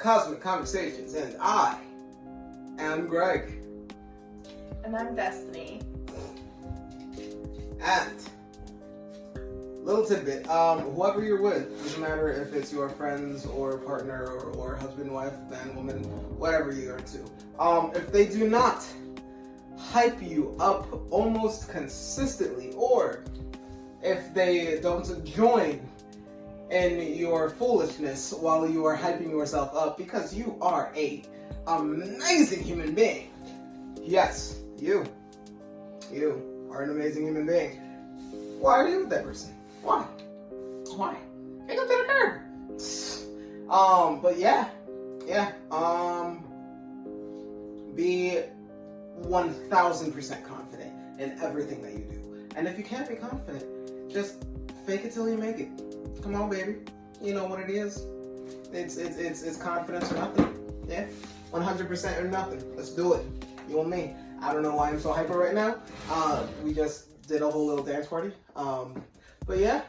Cosmic Conversations, and I am Greg. And I'm Destiny. And little tidbit, whoever you're with, doesn't matter if it's your friends or partner or husband, wife, man, woman, whatever you're into. If they do not hype you up almost consistently, or if they don't join in your foolishness while you are hyping yourself up because you are a amazing human being. Yes, you are an amazing human being. Why are you with that person? Why? Get up to the curb. But be 1000% confident in everything that you do. And if you can't be confident, just fake it till you make it. Come on, baby. You know what it is. It's confidence or nothing. Yeah, 100% or nothing. Let's do it. You and me. I don't know why I'm so hyper right now. We just did a whole little dance party. But yeah.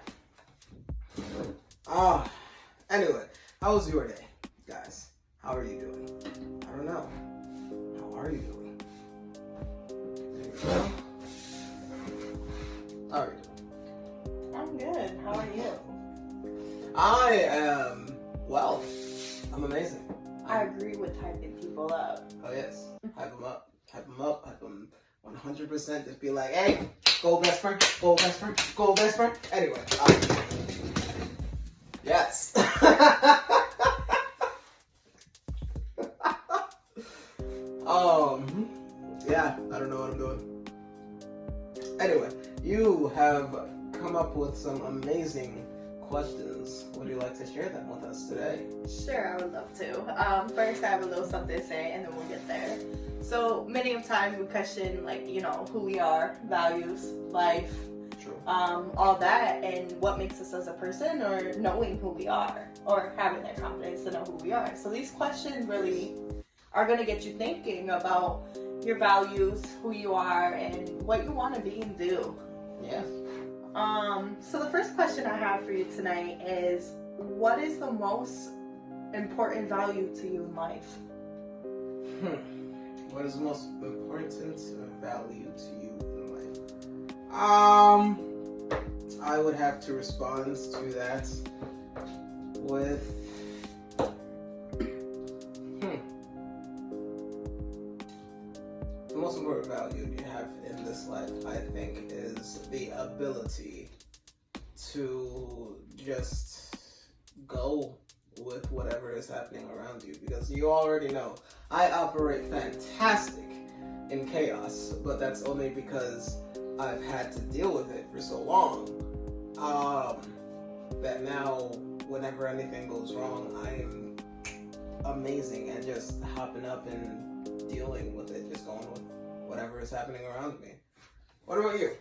Anyway, how was your day, guys? How are you doing? I don't know. How are you doing? How are you doing? I'm good. How are you? I am, well, I'm amazing. I agree with hyping people up. Oh yes, hype them up, hype them 100%. Just be like, hey, go best friend, go best friend, go best friend. Anyway, yes. Yeah, I don't know what I'm doing. Anyway, you have come up with some amazing questions. Would you like to share them with us today? Sure, I would love to. First, I have a little something to say, and then we'll get there. So many of times we question, who we are, values, life, True. all that, and what makes us as a person, or knowing who we are, or having that confidence to know who we are. So these questions really are going to get you thinking about your values, who you are, and what you want to be and do. Yes. So the first question I have for you tonight is, what is the most important value to you in life? What is the most important value to you in life? I would have to respond to that with the most important value you have in this life, I think, is the ability to just go with whatever is happening around you, because you already know I operate fantastic in chaos, but that's only because I've had to deal with it for so long that now whenever anything goes wrong, I am amazing at just hopping up and dealing with it, just going with whatever is happening around me. What about you?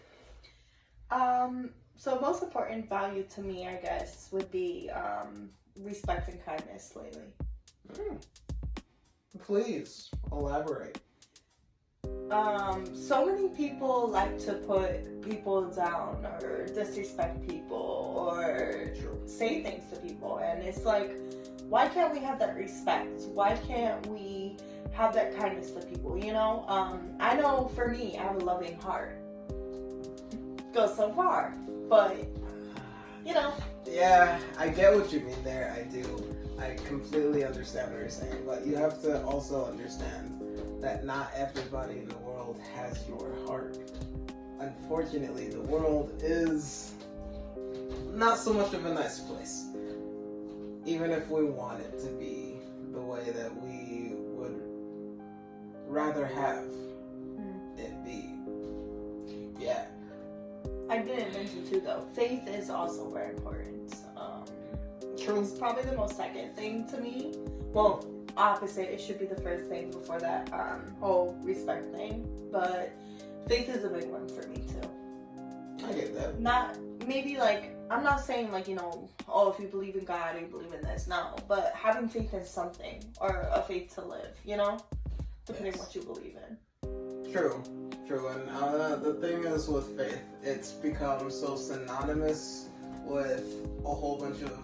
So most important value to me, I guess, would be respect and kindness lately. Please elaborate. So many people like to put people down or disrespect people or say things to people, and it's like, why can't we have that respect? Why can't we have that kindness to people, I know for me, I have a loving heart. Goes so far, but, Yeah, I get what you mean there, I do. I completely understand what you're saying, but you have to also understand that not everybody in the world has your heart. Unfortunately, the world is not so much of a nice place. Even if we want it to be the way that we would rather have it be. Yeah. I didn't mention too, though, faith is also very important. True. It's probably the most second thing to me. Well, opposite, it should be the first thing before that whole respect thing. But faith is a big one for me too. I get that. I'm not saying if you believe in God or you believe in this, no. But having faith in something, or a faith to live, depending on what you believe in. True. And the thing is with faith, it's become so synonymous with a whole bunch of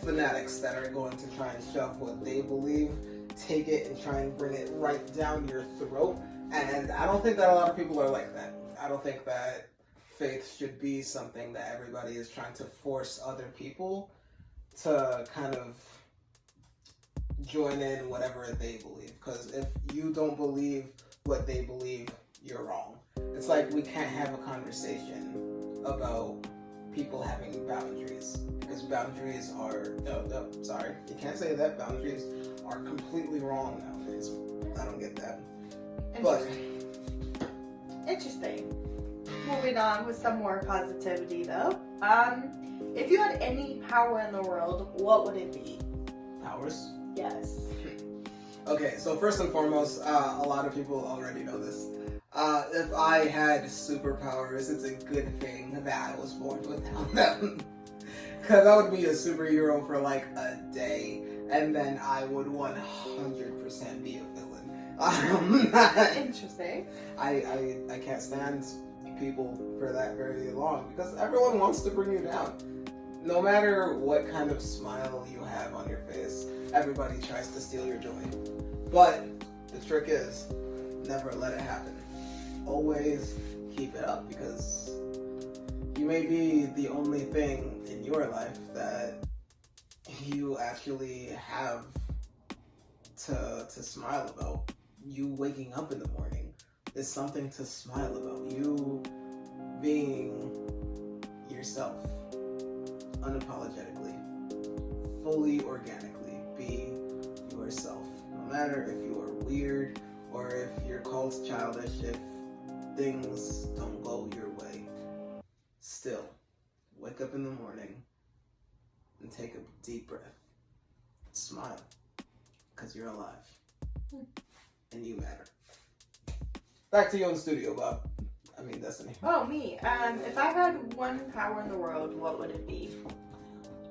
fanatics that are going to try and shove what they believe, take it and try and bring it right down your throat. And I don't think that a lot of people are like that. I don't think that faith should be something that everybody is trying to force other people to kind of join in whatever they believe. Because if you don't believe what they believe, you're wrong. It's like we can't have a conversation about people having boundaries, because boundaries are sorry, you can't say that. Boundaries are completely wrong nowadays. I don't get that. But interesting. Moving on with some more positivity though. If you had any power in the world, what would it be? Powers? Yes. Okay, so first and foremost, a lot of people already know this. If I had superpowers, it's a good thing that I was born without them. Because I would be a superhero for like a day, and then I would 100% be a villain. Interesting. I can't stand people for that very long, because everyone wants to bring you down. No matter what kind of smile you have on your face, everybody tries to steal your joy. But the trick is, never let it happen. Always keep it up, because you may be the only thing in your life that you actually have to smile about. You waking up in the morning is something to smile about. You being yourself, unapologetically, fully organically, be yourself. No matter if you are weird or if you're called childish, if things don't go your way, still wake up in the morning and take a deep breath. Smile, because you're alive and you matter. Back to you in the studio, Bob. I mean, Destiny. Oh, me. If I had one power in the world, what would it be?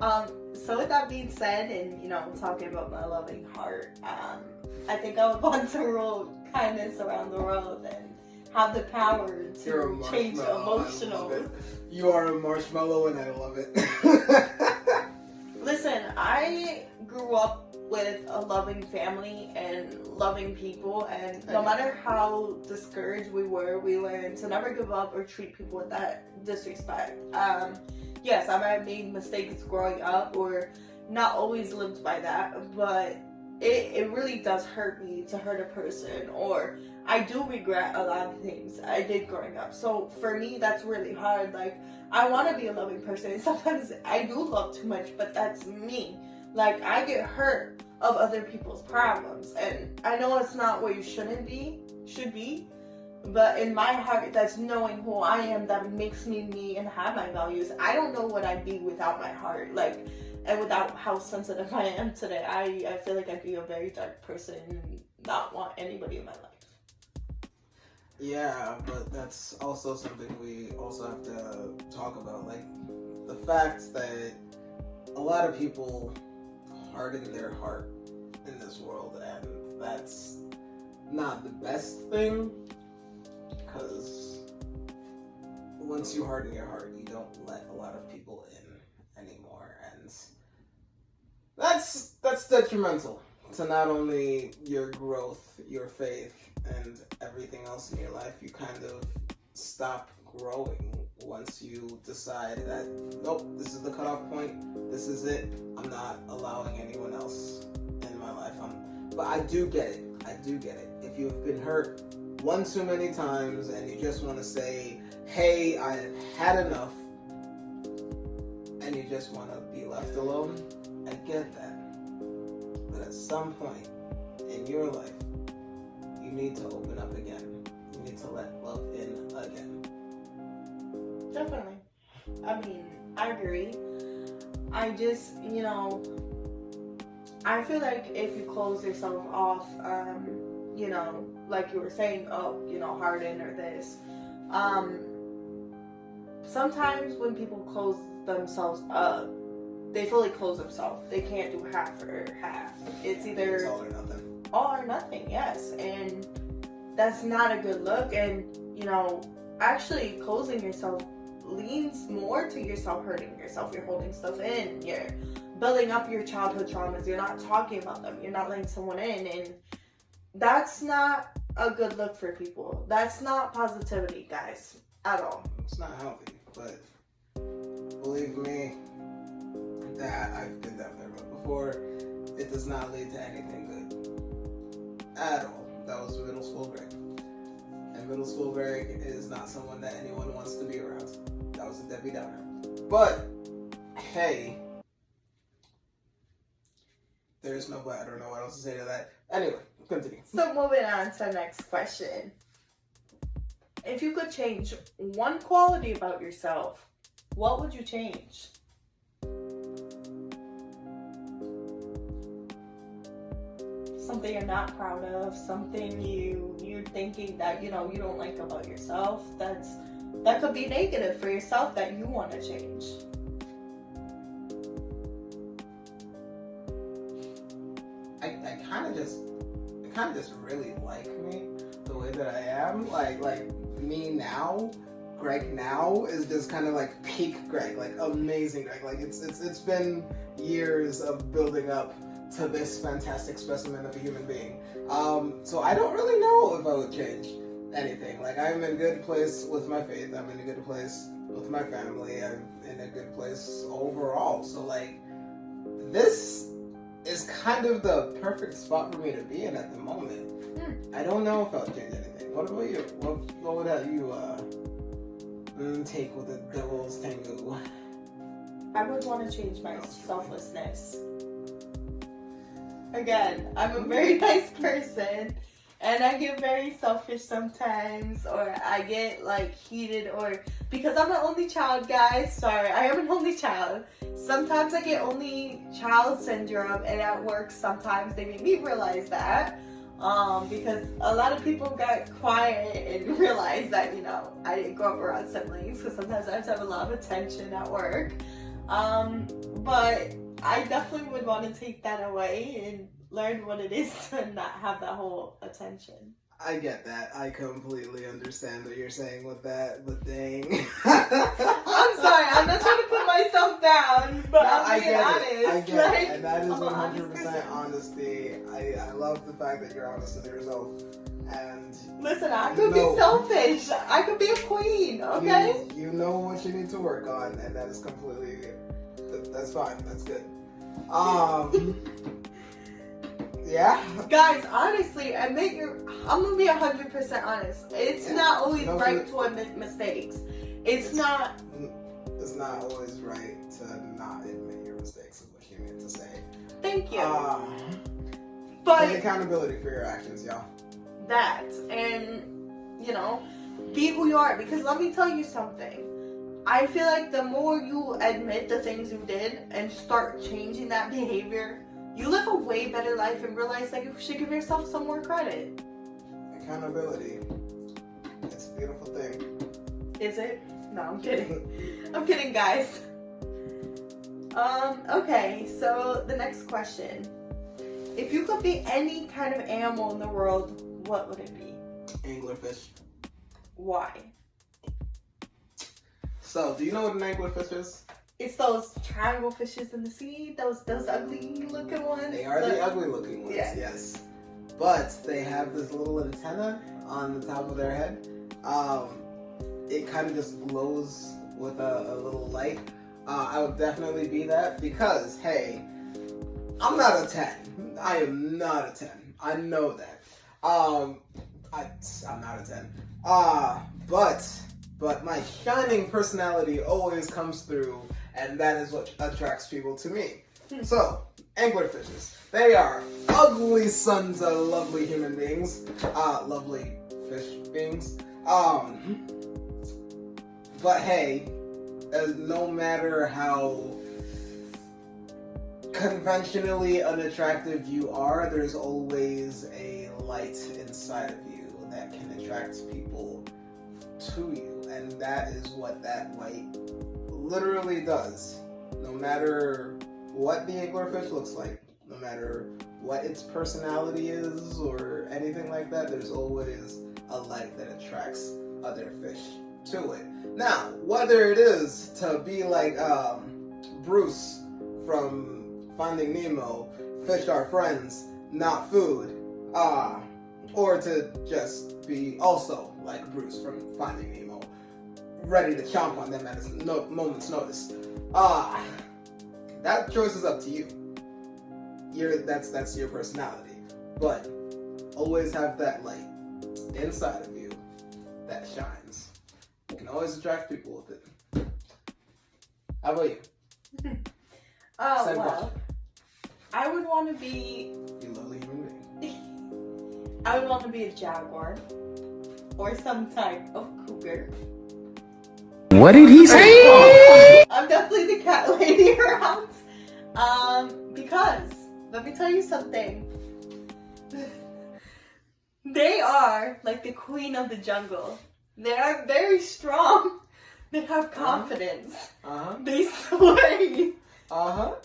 So with that being said, and talking about my loving heart, I think I would want to rule kindness around the world and have the power to change emotional. You are a marshmallow, and I love it. Listen, I grew up with a loving family and loving people, and no matter how discouraged we learned to never give up or treat people with that disrespect. Yes, I might have made mistakes growing up or not always lived by that, but it really does hurt me to hurt a person, or I do regret a lot of things I did growing up. So for me, that's really hard. Like, I want to be a loving person, and sometimes I do love too much, but that's me. Like, I get hurt of other people's problems, and I know it's not what you should be, but in my heart, that's knowing who I am that makes me me and have my values. I don't know what I'd be without my heart, like, and without how sensitive I am today. I feel like I'd be a very dark person and not want anybody in my life. Yeah, but that's also something we also have to talk about, like the fact that a lot of people harden their heart in this world, and that's not the best thing, because once you harden your heart, you don't let a lot of people in anymore, and that's detrimental to not only your growth, your faith, and everything else in your life. You kind of stop growing once you decide that, nope, this is the cutoff point, this is it, I'm not allowing anyone else in my life. But I do get it. If you've been hurt one too many times and you just want to say, hey, I've had enough, and you just want to be left alone, I get that. But at some point in your life, you need to open up again. You need to let love in again. Definitely. I mean, I agree. I just, I feel like if you close yourself off, like you were saying, harden or this, sometimes when people close themselves up, they fully close themselves. They can't do half or half. It's either all or nothing. All or nothing, yes. And that's not a good look. And, actually closing yourself leans more to yourself hurting yourself. You're holding stuff in. You're building up your childhood traumas. You're not talking about them. You're not letting someone in. And that's not a good look for people. That's not positivity, guys, at all. It's not healthy, but believe me, that I've been down that road before. It does not lead to anything good at all. That was middle school Greg. And middle school Greg is not someone that anyone wants to be around. That was a Debbie Downer. But, hey, there's no but. I don't know what else to say to that. Anyway, continue. So moving on to the next question. If you could change one quality about yourself, what would you change? Something you're not proud of, something you're thinking that you don't like about yourself. That could be negative for yourself that you want to change. I kind of just really like me the way that I am. Like me now, Greg now is just kind of like peak Greg, like amazing Greg. Like it's been years of building up to this fantastic specimen of a human being. So I don't really know if I would change anything. Like, I'm in a good place with my faith. I'm in a good place with my family. I'm in a good place overall. So like, this is kind of the perfect spot for me to be in at the moment. I don't know if I'll change anything. What about you? What would have you take with the devil's tango? I would want to change my selflessness. Again, I'm a very nice person, and I get very selfish sometimes, or I get like heated, or because I'm an only child, guys. Sorry, I am an only child. Sometimes I get only child syndrome, and at work sometimes they make me realize that. Because a lot of people got quiet and realized that, I didn't grow up around siblings, so sometimes I have to have a lot of attention at work. But I definitely would want to take that away and learn what it is to not have that whole attention. I get that. I completely understand what you're saying with that, but dang. I'm sorry, I'm not trying to put myself down, but no, I'm being honest. I get it, and that is I'm 100% honesty. I love the fact that you're honest with yourself. And listen, I could be selfish. I could be a queen, okay? You know what you need to work on, and that is completely, that's fine. That's good. Yeah. Guys, honestly, I'm gonna be 100% honest. It's not always right to admit mistakes. It's not always right to not admit your mistakes, is what you meant to say. Thank you. But take accountability for your actions, y'all. That, and be who you are. Because let me tell you something. I feel like the more you admit the things you did and start changing that behavior, you live a way better life and realize that you should give yourself some more credit. Accountability. It's a beautiful thing. Is it? No, I'm kidding. I'm kidding, guys. Okay, so the next question. If you could be any kind of animal in the world, what would it be? Anglerfish. Why? So, do you know what an anglerfish is? It's those triangle fishes in the sea, those ugly looking ones. They are the ugly looking ones, yes. But they have this little antenna on the top of their head. It kind of just glows with a little light. I would definitely be that because, hey, I'm not a 10. I am not a 10. I know that. I'm not a 10. But my shining personality always comes through, and that is what attracts people to me. So, anglerfishes. They are ugly sons of lovely human beings. Lovely fish beings. But hey, no matter how conventionally unattractive you are, there's always a light inside of you that can attract people to you. And that is what that light literally does. No matter what the anglerfish looks like, no matter what its personality is or anything like that, there's always a light that attracts other fish to it. Now, whether it is to be like Bruce from Finding Nemo, fish are friends, not food. Or to just be also like Bruce from Finding Nemo, ready to chomp on them at a moment's notice. That choice is up to you. That's your personality. But always have that light inside of you that shines. You can always attract people with it. How about you? Same well, question. I would want to be. You lovely human being. I would want to be a jaguar or some type of cougar. What did he say? I'm definitely the cat lady around. Because let me tell you something. They are like the queen of the jungle. They are very strong. They have confidence. They slay. Lovely.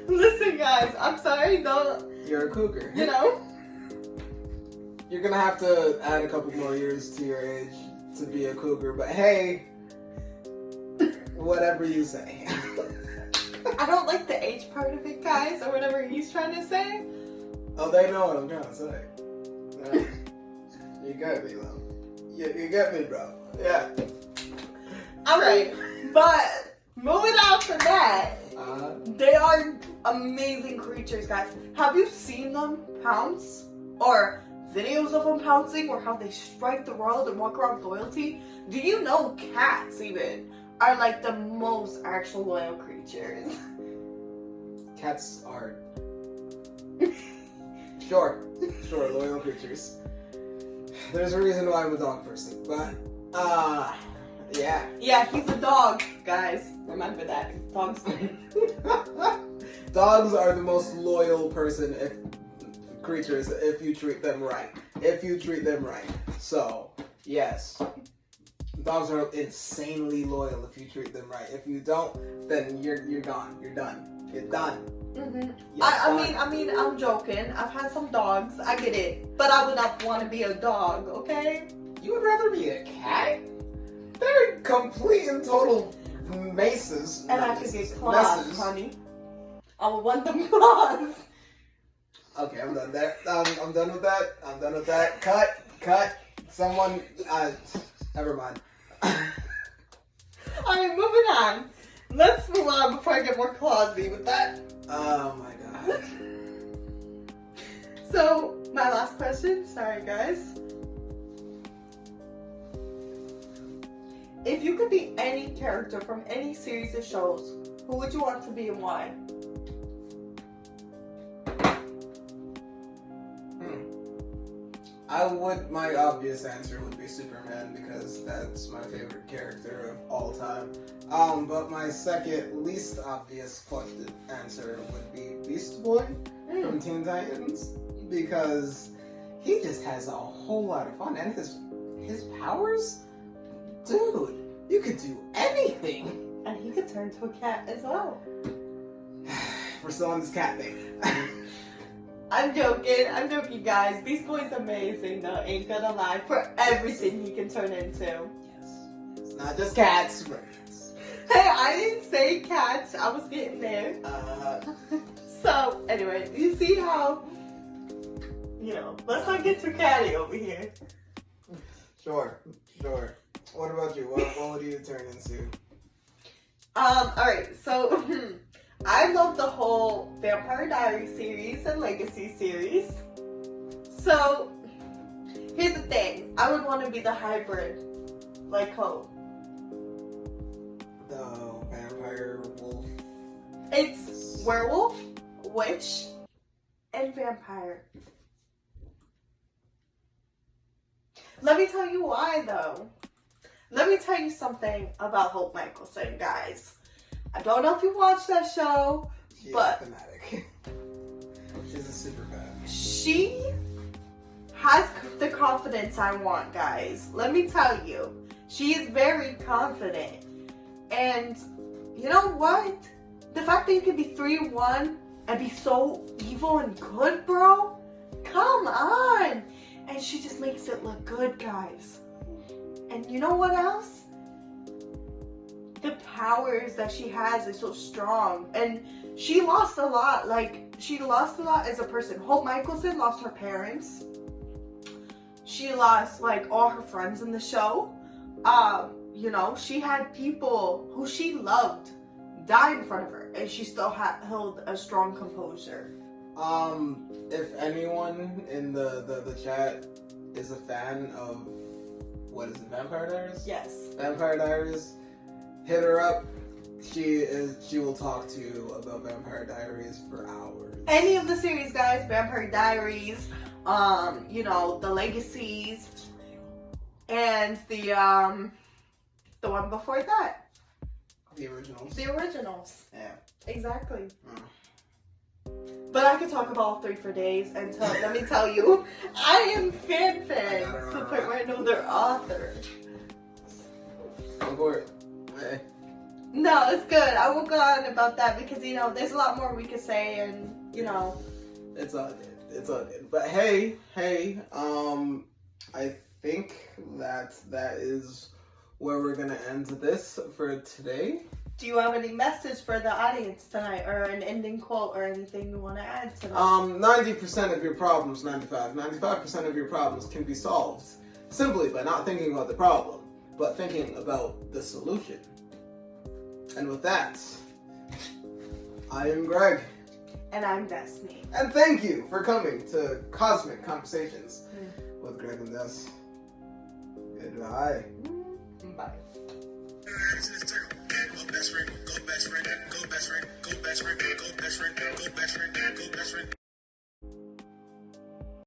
Listen, guys, I'm sorry, don't. You're a cougar. You know? You're gonna have to add a couple more years to your age to be a cougar, but hey, whatever you say. I don't like the age part of it, guys, or whatever he's trying to say. Oh, they know what I'm trying to say. Yeah. You got me, love. You got me, bro. Yeah. Alright, but moving on from that, they are amazing creatures, guys. Have you seen them pounce? Or videos of them pouncing, or how they strike the world and walk around with loyalty? Do you know cats, even, are like the most actual loyal creatures? Cats are... Sure, loyal creatures. There's a reason why I'm a dog person, but, yeah. Yeah, he's a dog, guys. Remember that. Dog's name. Dogs are the most loyal creatures if you treat them right. So, yes. Dogs are insanely loyal if you treat them right. If you don't, then you're gone. You're done. You're done. Mm-hmm. Yes, I mean, I'm joking. I've had some dogs. I get it. But I would not want to be a dog, okay? You would rather be a cat? They're complete and total maces. And I could get claws, honey. I would want them claws. Okay, I'm done there. I'm done with that. Cut. Someone, never mind. Alright, moving on. Let's move on before I get more clausy with that. Oh my god. So, my last question. Sorry, guys. If you could be any character from any series of shows, who would you want to be and why? My obvious answer would be Superman because that's my favorite character of all time. But my second least obvious answer would be Beast Boy from Teen Titans because he just has a whole lot of fun and his powers, dude, you could do anything. And he could turn to a cat as well. We're still on this cat thing. I'm joking, guys. Beast Boy's amazing, though. Ain't gonna lie. For everything he can turn into. Yes. It's not just cats. Hey, I didn't say cats. I was getting there. So, anyway, you see how, let's not get too catty over here. Sure. What about you? What would you turn into? Alright, so... I love the whole Vampire Diaries series and Legacy series. So, here's the thing. I would want to be the hybrid. Like Hope. The vampire wolf. It's werewolf, witch, and vampire. Let me tell you why, though. Let me tell you something about Hope Michelson, guys. I don't know if you watched that show, but thematic. She's a super fan. She has the confidence I want, guys. Let me tell you. She is very confident. And you know what? The fact that you can be 3-1 and be so evil and good, bro? Come on. And she just makes it look good, guys. And you know what else? The powers that she has is so strong. And she lost a lot. Like, she lost a lot as a person. Hope Michelson lost her parents. She lost, like, all her friends in the show. You know, she had people who she loved die in front of her. And she still held a strong composure. If anyone in the chat is a fan of, what is it, Vampire Diaries? Yes. Vampire Diaries, hit her up. She will talk to you about Vampire Diaries for hours. Any of the series, guys, Vampire Diaries, you know, The Legacies, and the one before that. The originals. The originals. Yeah. Exactly. Mm. But I could talk about all three for days until, let me tell you, I am fan to the point where I know their author. Go for it. Hey. No, it's good. I won't go on about that because, you know, there's a lot more we could say and, you know. It's all good. It's all good. But hey, I think that is where we're gonna end this for today. Do you have any message for the audience tonight, or an ending quote, or anything you want to add tonight? 90% of your problems, 95% of your problems can be solved simply by not thinking about the problem, but thinking about the solution. And with that, I am Greg. And I'm Destiny. And thank you for coming to Cosmic Conversations with Greg and Des. Goodbye. Bye. Go best friend, go best friend, go